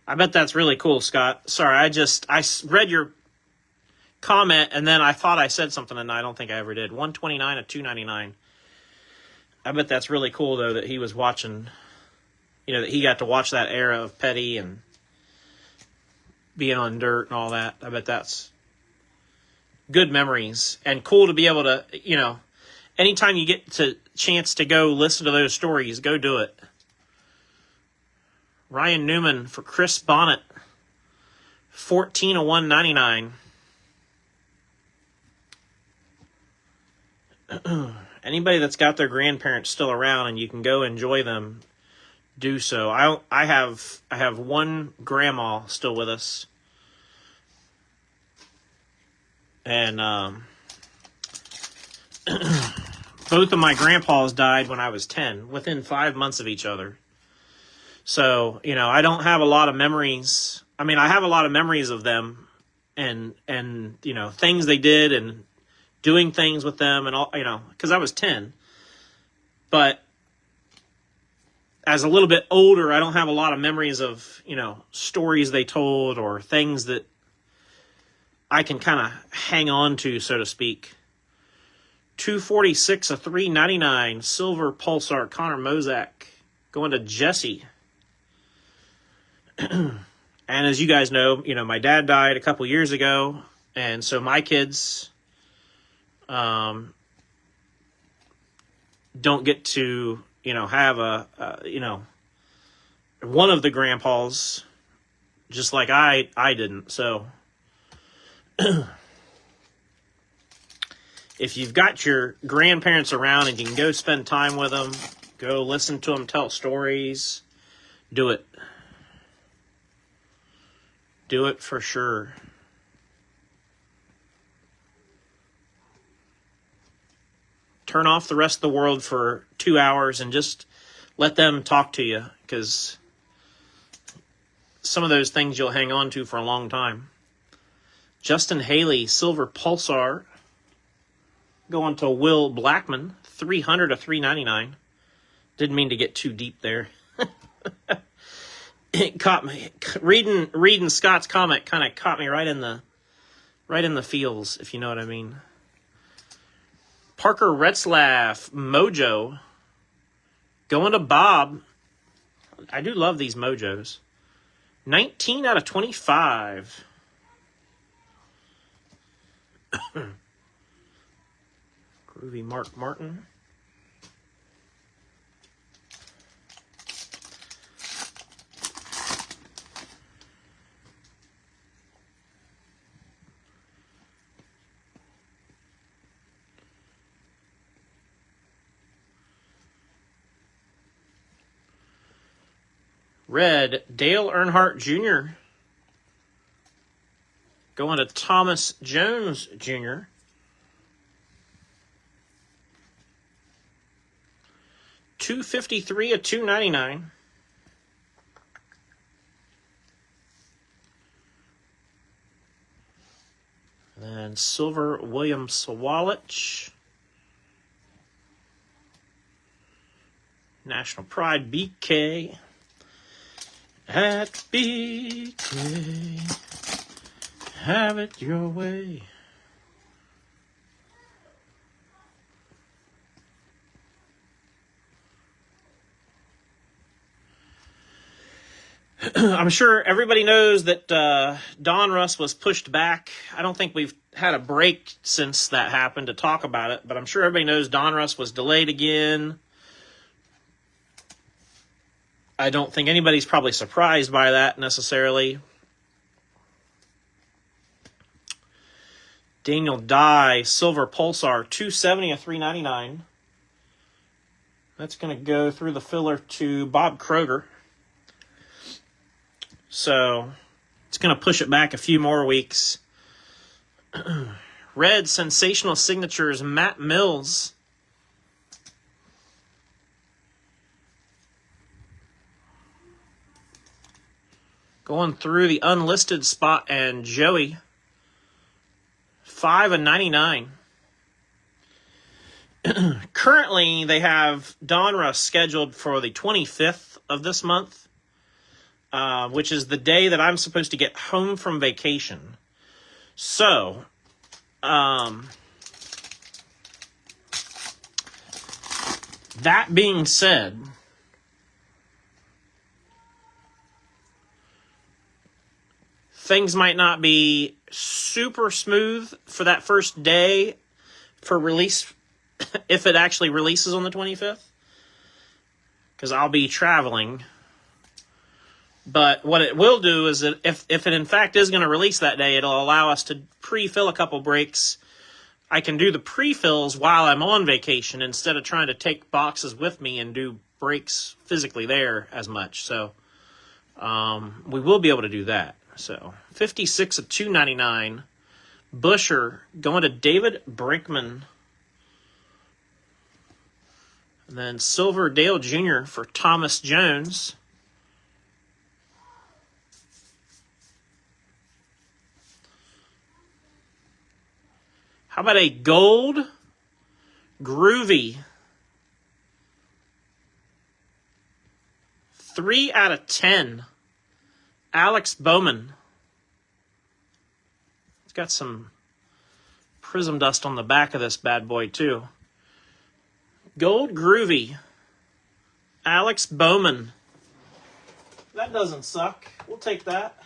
I bet that's really cool, Scott. Sorry, I read your comment, and then I thought I said something, and I don't think I ever did. 129 of 299. I bet that's really cool, though, that he was watching, that he got to watch that era of Petty and being on dirt and all that. I bet that's good memories, and cool to be able to, anytime you get the chance to go listen to those stories, go do it. Ryan Newman for Chris Bonnet, 14 of 199. Anybody that's got their grandparents still around and you can go enjoy them, do so. I have one grandma still with us, and both of my grandpas died when I was 10, within 5 months of each other. So, I don't have a lot of memories. I mean, I have a lot of memories of them and things they did and doing things with them and all, because I was 10. But as a little bit older, I don't have a lot of memories of, stories they told or things that I can kind of hang on to, so to speak. 246 of 399, silver pulsar, Connor Mozak, going to Jesse. And as you guys know, my dad died a couple years ago, and so my kids don't get to, have one of the grandpas, just like I didn't. So if you've got your grandparents around and you can go spend time with them, go listen to them tell stories, do it. Do it for sure. Turn off the rest of the world for 2 hours and just let them talk to you, because some of those things you'll hang on to for a long time. Justin Haley, silver pulsar, going to Will Blackman, 300 of 399. Didn't mean to get too deep there. It caught me reading Scott's comment, kind of caught me right in the feels, if you know what I mean. Parker Retzlaff, Mojo, going to Bob. I do love these Mojos. 19 out of 25. Groovy Mark Martin. Red, Dale Earnhardt Jr. Going to Thomas Jones Jr. $253 of $299. And silver William Sawalich. National Pride, BK. At BK, have it your way. I'm sure everybody knows that Donruss was pushed back. I don't think we've had a break since that happened to talk about it, but I'm sure everybody knows Donruss was delayed again. I don't think anybody's probably surprised by that necessarily. Daniel Dye, Silver Pulsar, 270 of 399. That's going to go through the filler to Bob Kroger. So it's going to push it back a few more weeks. Red Sensational Signatures, Matt Mills. Going through the unlisted spot, and Joey, 5 of 99. Currently, they have Donruss scheduled for the 25th of this month. Which is the day that I'm supposed to get home from vacation. So, that being said, things might not be super smooth for that first day for release, if it actually releases on the 25th, because I'll be traveling. But what it will do is that if it in fact is going to release that day, it'll allow us to pre-fill a couple breaks. I can do the pre-fills while I'm on vacation instead of trying to take boxes with me and do breaks physically there as much. So we will be able to do that. So 56 of 299. Busher going to David Brinkman. And then Silver Dale Jr. for Thomas Jones. How about a gold groovy? 3 out of 10. Alex Bowman. It's got some Prizm dust on the back of this bad boy, too. Gold groovy. Alex Bowman. That doesn't suck. We'll take that.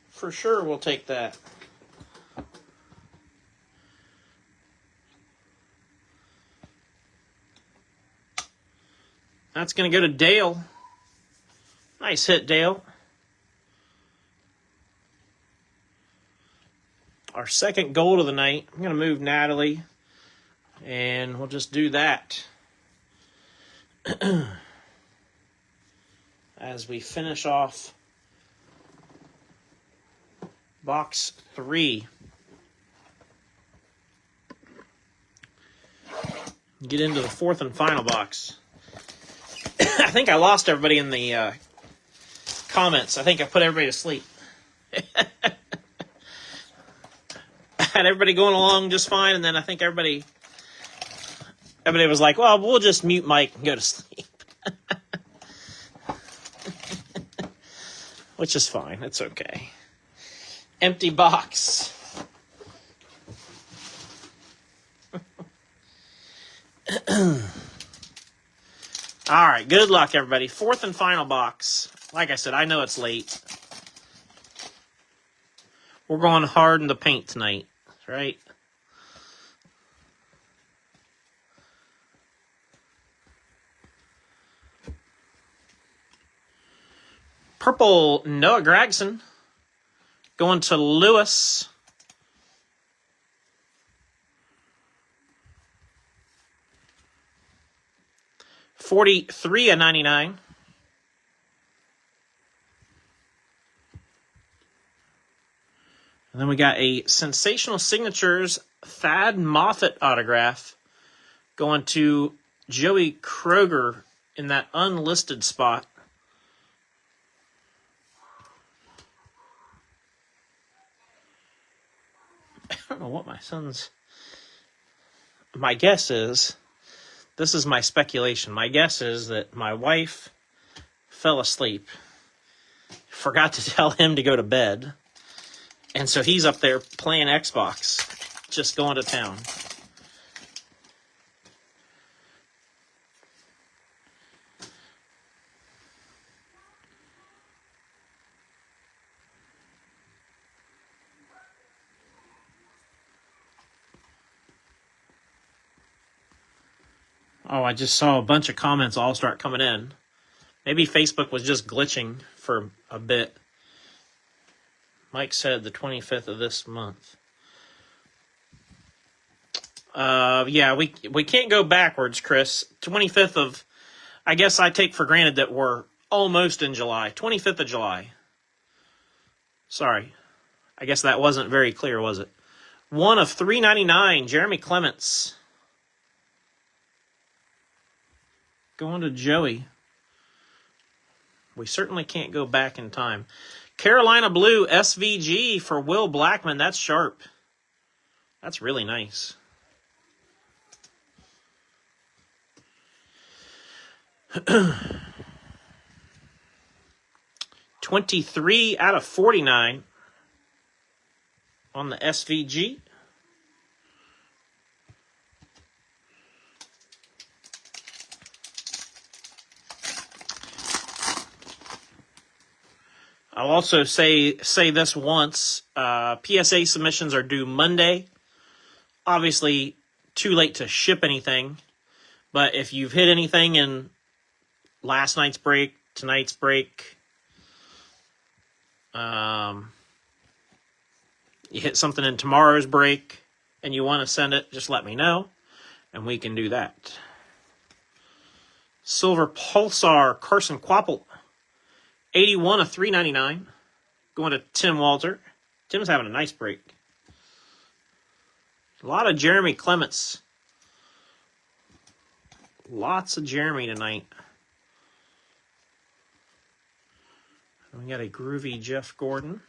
For sure, we'll take that. That's going to go to Dale. Nice hit, Dale. Our second gold of the night. I'm going to move Natalie, and we'll just do that as we finish off box 3. Get into the fourth and final box. I think I lost everybody in the comments. I think I put everybody to sleep. I had everybody going along just fine, and then I think everybody was like, well, we'll just mute Mike and go to sleep. Which is fine. It's okay. Empty box. All right, good luck, everybody. Fourth and final box. Like I said, I know it's late. We're going hard in the paint tonight, right? Purple Noah Gragson going to Lewis. $43 of 99. And then we got a Sensational Signatures Thad Moffat autograph going to Joey Kroger in that unlisted spot. I don't know what my guess is This is my speculation. My guess is that my wife fell asleep, forgot to tell him to go to bed, and so he's up there playing Xbox, just going to town. Oh, I just saw a bunch of comments all start coming in. Maybe Facebook was just glitching for a bit. Mike said the 25th of this month. Yeah, we can't go backwards, Chris. 25th of... I guess I take for granted that we're almost in July. 25th of July. Sorry. I guess that wasn't very clear, was it? 1 of 399, Jeremy Clements. Going to Joey. We certainly can't go back in time. Carolina Blue SVG for Will Blackman. That's sharp. That's really nice. $23 out of 49 on the SVG. I'll also say this once. PSA submissions are due Monday. Obviously, too late to ship anything. But if you've hit anything in last night's break, tonight's break, you hit something in tomorrow's break, and you want to send it, just let me know, and we can do that. Silver Pulsar, Carson Quapple. 81 of 399. Going to Tim Walter. Tim's having a nice break. A lot of Jeremy Clements. Lots of Jeremy tonight. We got a groovy Jeff Gordon.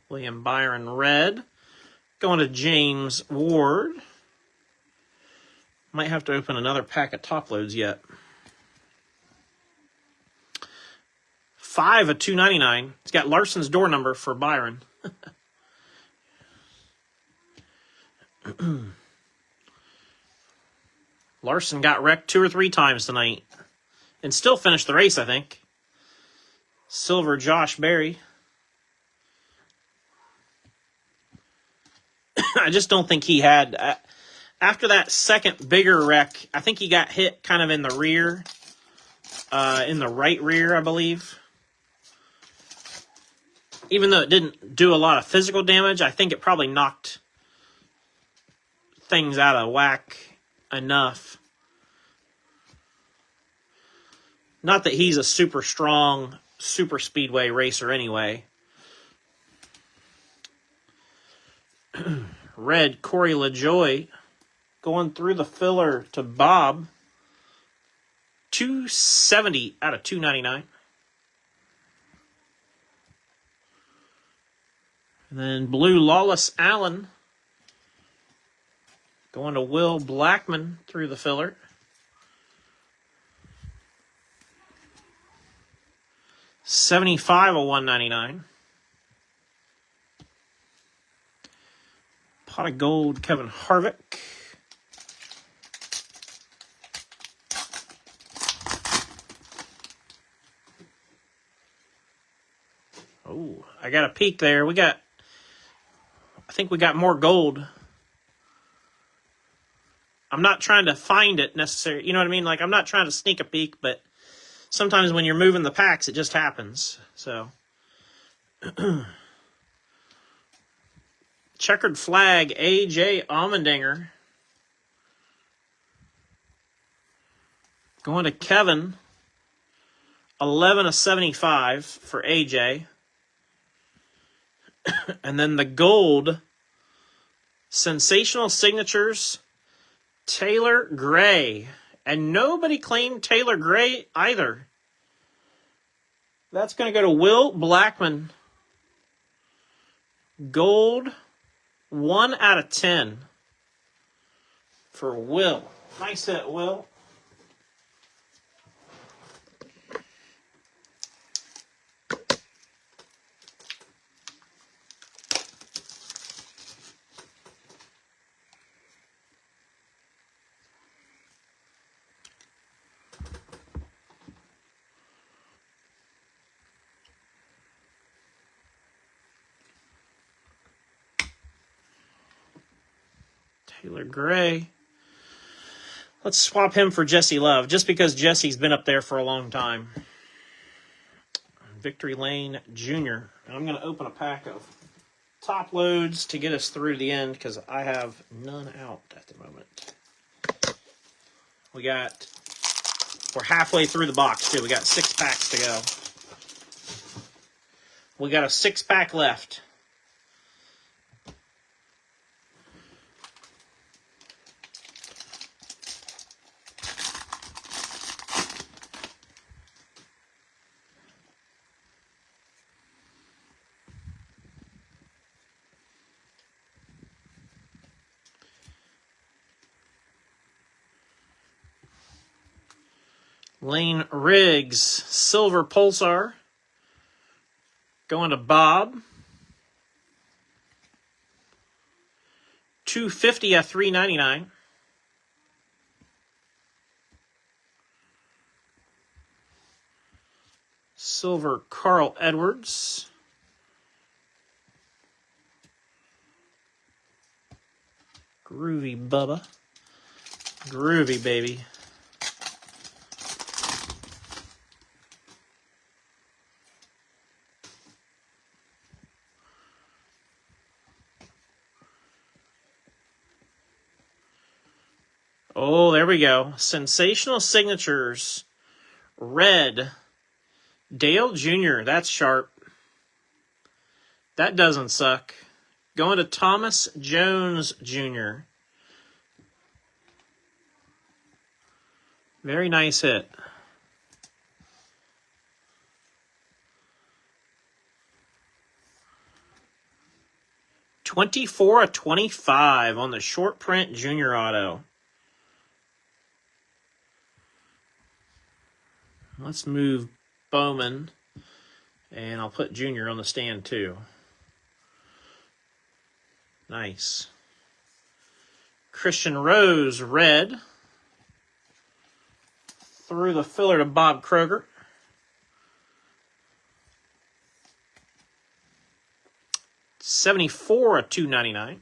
William Byron red. Going to James Ward. Might have to open another pack of top loads yet. 5 of 299. It's got Larson's door number for Byron. Larson got wrecked 2 or 3 times tonight. And still finished the race, I think. Silver Josh Berry. I just don't think he had... after that second bigger wreck, I think he got hit kind of in the rear. In the right rear, I believe. Even though it didn't do a lot of physical damage, I think it probably knocked things out of whack enough. Not that he's a super strong, super speedway racer anyway. Red Corey LaJoy going through the filler to Bob. 270 out of 299. And then Blue Lawless Allen going to Will Blackman through the filler. $75 of 199. Pot of gold, Kevin Harvick. Oh, I got a peek there. I think we got more gold. I'm not trying to find it necessarily. You know what I mean? Like, I'm not trying to sneak a peek, but sometimes when you're moving the packs, it just happens. So, checkered flag, A.J. Allmendinger. Going to Kevin. 11 of 75 for A.J. And then the gold, Sensational Signatures, Taylor Gray. And nobody claimed Taylor Gray either. That's going to go to Will Blackman. Gold, 1 out of 10 for Will. Nice hit, Will. Taylor Gray. Let's swap him for Jesse Love, just because Jesse's been up there for a long time. Victory Lane Jr. And I'm going to open a pack of top loads to get us through the end, because I have none out at the moment. We're halfway through the box, too. We got 6 packs to go. We got a 6-pack left. Lane Riggs, Silver Pulsar. Going to Bob. 250 at $3.99. Silver Carl Edwards. Groovy Bubba. Groovy, baby. Oh, there we go. Sensational Signatures. Red. Dale Jr. That's sharp. That doesn't suck. Going to Thomas Jones Jr. Very nice hit. $24/25 on the short print junior auto. Let's move Bowman, and I'll put Junior on the stand too. Nice. Christian Rose, red. Through the filler to Bob Kroger. $74/299.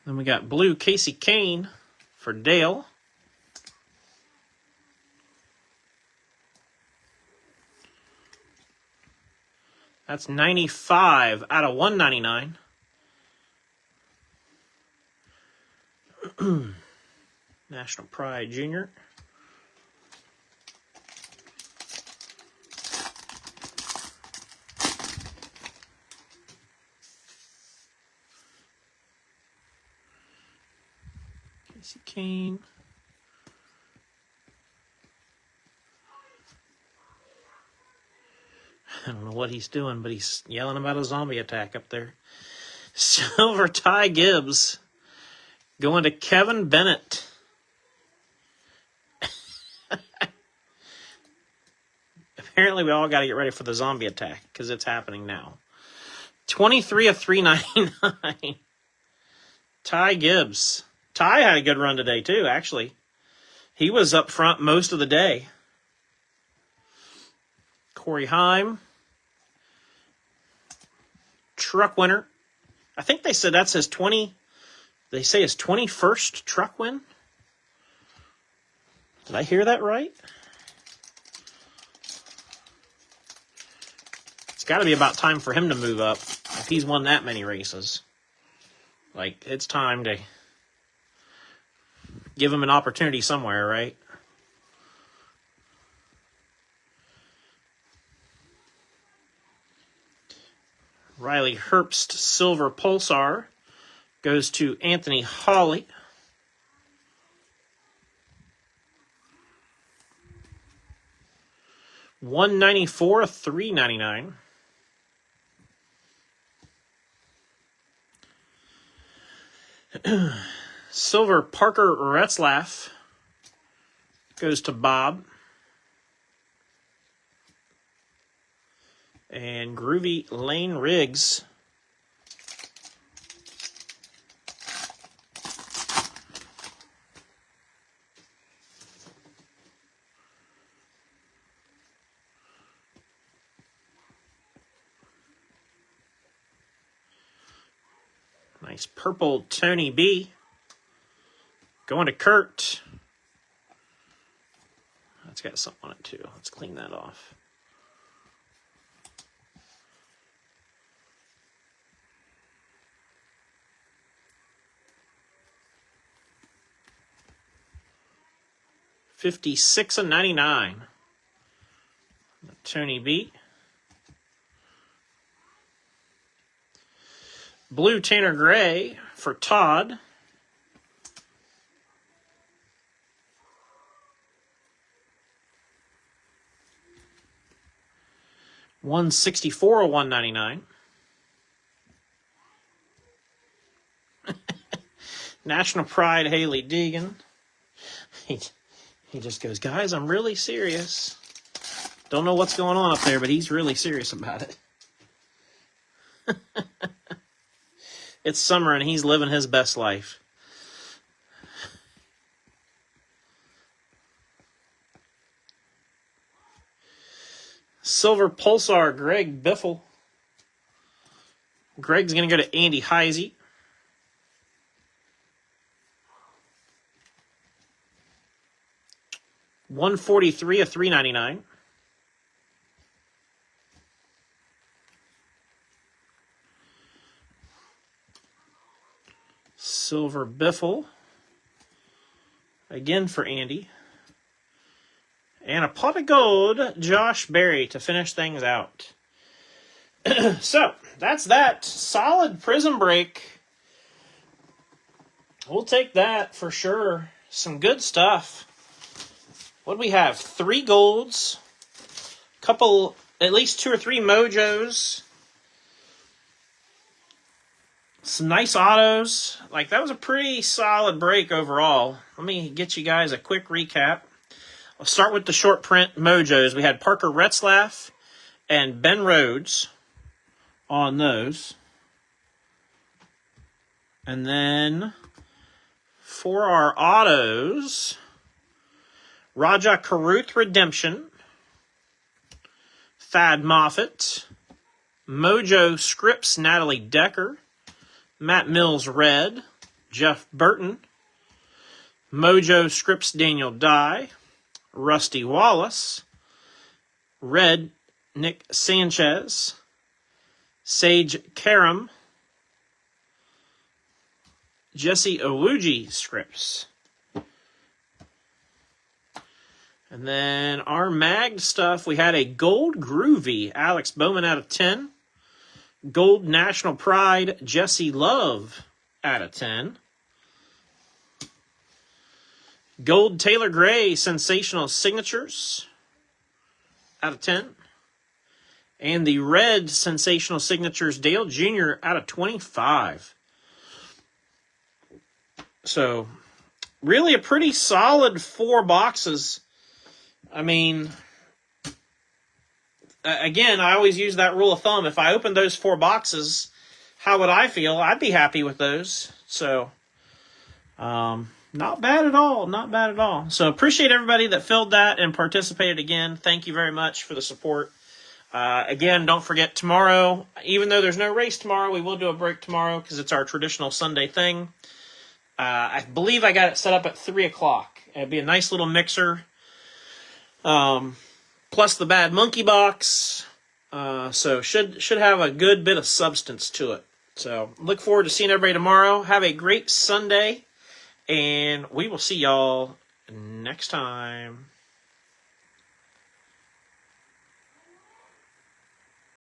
Then we got blue Casey Kane for Dale. That's 95 out of 199. National Pride Junior. Casey Kane. I don't know what he's doing, but he's yelling about a zombie attack up there. Silver Ty Gibbs. Going to Kevin Bennett. Apparently we all got to get ready for the zombie attack, because it's happening now. 23/399. Ty Gibbs. Ty had a good run today, too, actually. He was up front most of the day. Corey Heim. Truck winner. I think they said that's his 20... They say his 21st truck win? Did I hear that right? It's got to be about time for him to move up if he's won that many races. Like, it's time to give him an opportunity somewhere, right? Riley Riley Herbst Silver Pulsar goes to Anthony Hawley. $194, $399. Silver Parker Retzlaff goes to Bob. And Groovy Lane Riggs nice purple Tony B. Going to Kurt. That's got something on it too. Let's clean that off. $56.99. Tony B. Blue Tanner Gray for Todd. $164 or $199. National Pride Haley Deegan. He just goes, guys, I'm really serious. Don't know what's going on up there, but he's really serious about it. It's summer and he's living his best life. Silver Pulsar Greg Biffle. Greg's going to go to Andy Heisey. $143 of $399. Silver Biffle. Again for Andy. And a pot of gold, Josh Berry, to finish things out. So, that's that. Solid Prizm break. We'll take that for sure. Some good stuff. What do we have? 3 golds. Couple, at least 2 or 3 mojos. Some nice autos. Like, that was a pretty solid break overall. Let me get you guys a quick recap. I'll start with the short print mojos. We had Parker Retzlaff and Ben Rhodes on those. And then for our autos, Raja Karuth Redemption, Thad Moffitt, Mojo Scripps Natalie Decker, Matt Mills Red, Jeff Burton, Mojo Scripps Daniel Dye, Rusty Wallace, Red Nick Sanchez, Sage Karam, Jesse Owuji Scripps. And then our mag stuff, we had a Gold Groovy, Alex Bowman out of 10. Gold National Pride, Jesse Love out of 10. Gold Taylor Gray, Sensational Signatures out of 10. And the red Sensational Signatures, Dale Jr. out of 25. So, really a pretty solid 4 boxes. I mean, again, I always use that rule of thumb. If I opened those 4 boxes, how would I feel? I'd be happy with those. So, not bad at all. Not bad at all. So, appreciate everybody that filled that and participated again. Thank you very much for the support. Again, don't forget tomorrow, even though there's no race tomorrow, we will do a break tomorrow because it's our traditional Sunday thing. I believe I got it set up at 3 o'clock. It'd be a nice little mixer. Plus the Bad Monkey box. So should have a good bit of substance to it. So look forward to seeing everybody tomorrow. Have a great Sunday. And we will see y'all next time.